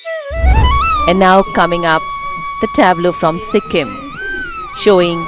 And now coming up, the tableau from Sikkim, showing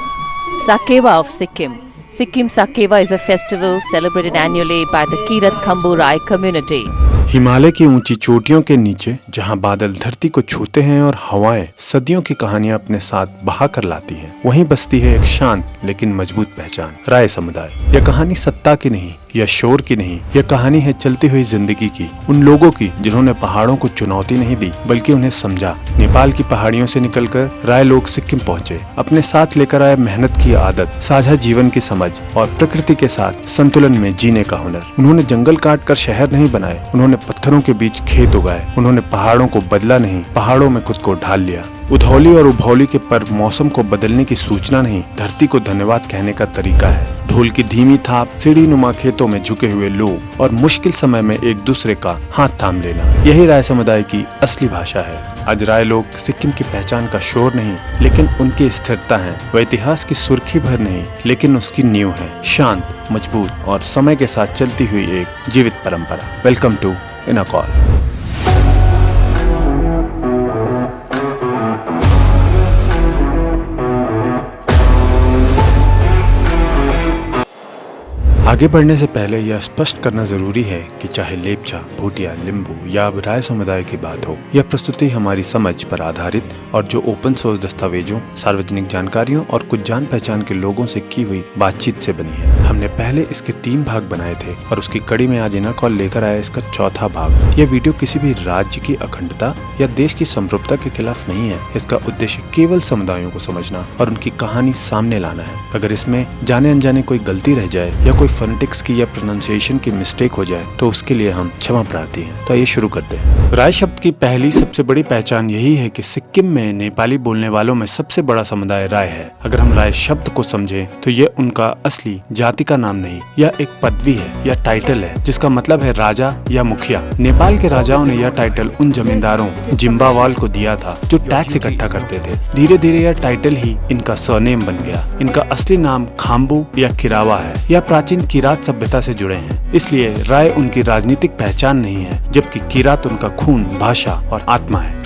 Sakeva of Sikkim. Sikkim Sakeva is a festival celebrated annually by the Kirat Khambu Rai community. Himalaya की ऊंची चोटियों के नीचे जहां बादल धरती को छूते हैं और हवाएं सदियों की कहानियां अपने साथ बहा कर लाती हैं, वहीं बसती है एक शांत लेकिन मजबूत पहचान, राय समुदाय। यह कहानी सत्ता की नहीं, यह शोर की नहीं, यह कहानी है चलती हुई जिंदगी की, उन लोगों की जिन्होंने पहाड़ों को चुनौती नहीं दी बल्कि उन्हें समझा। नेपाल की पहाड़ियों से निकलकर राय लोग सिक्किम पहुंचे, अपने साथ लेकर आए मेहनत की आदत, साझा जीवन की समझ और प्रकृति के साथ संतुलन में जीने का हुनर। उन्होंने जंगल काट कर शहर नहीं बनाए, उन्होंने पत्थरों के बीच खेत उगाए, उन्होंने पहाड़ों को बदला नहीं, पहाड़ों में खुद को ढाल लिया। उधौली और उभौली के पर्व मौसम को बदलने की सूचना नहीं, धरती को धन्यवाद कहने का तरीका है। ढोल की धीमी थाप, सीढ़ी नुमा खेतों में झुके हुए लोग और मुश्किल समय में एक दूसरे का हाथ थाम लेना, यही राय समुदाय की असली भाषा है। आज राय लोग सिक्किम की पहचान का शोर नहीं लेकिन उनकी स्थिरता है। वह इतिहास की सुर्खी भर नहीं लेकिन उसकी नींव है, शांत, मजबूत और समय के साथ चलती हुई एक जीवित परंपरा। Welcome to in a call. आगे बढ़ने से पहले यह स्पष्ट करना जरूरी है कि चाहे लेपचा, भूटिया, लिम्बू या अब राय समुदाय की बात हो, यह प्रस्तुति हमारी समझ पर आधारित और जो ओपन सोर्स दस्तावेजों, सार्वजनिक जानकारियों और कुछ जान पहचान के लोगों से की हुई बातचीत से बनी है। हमने पहले इसके 3 भाग बनाए थे और उसकी कड़ी में आज इन अ कॉल लेकर आया इसका 4था भाग। यह वीडियो किसी भी राज्य की अखंडता या देश की समरूपता के खिलाफ नहीं है। इसका उद्देश्य केवल समुदायों को समझना और उनकी कहानी सामने लाना है। अगर इसमें जाने अनजाने कोई गलती रह जाए या कोई फोनेटिक्स की या प्रोनाउंसिएशन की मिस्टेक हो जाए तो उसके लिए हम क्षमा प्रार्थी हैं। तो ये शुरू करते हैं। राय शब्द की पहली सबसे बड़ी पहचान यही है कि सिक्किम में नेपाली बोलने वालों में सबसे बड़ा समुदाय राय है। अगर हम राय शब्द को समझें तो ये उनका असली जाति का नाम नहीं, यह एक पदवी है या टाइटल है जिसका मतलब है राजा या मुखिया। नेपाल के राजाओं ने यह टाइटल उन जमींदारों जिम्बावाल को दिया था जो टैक्स इकट्ठा करते थे। धीरे धीरे यह टाइटल ही इनका सरनेम बन गया। इनका असली नाम खाम्बू या किरावा है। यह प्राचीन किरात सभ्यता से जुड़े हैं, इसलिए राय उनकी राजनीतिक पहचान नहीं है, जबकि किरात उनका खून, भाषा और आत्मा है।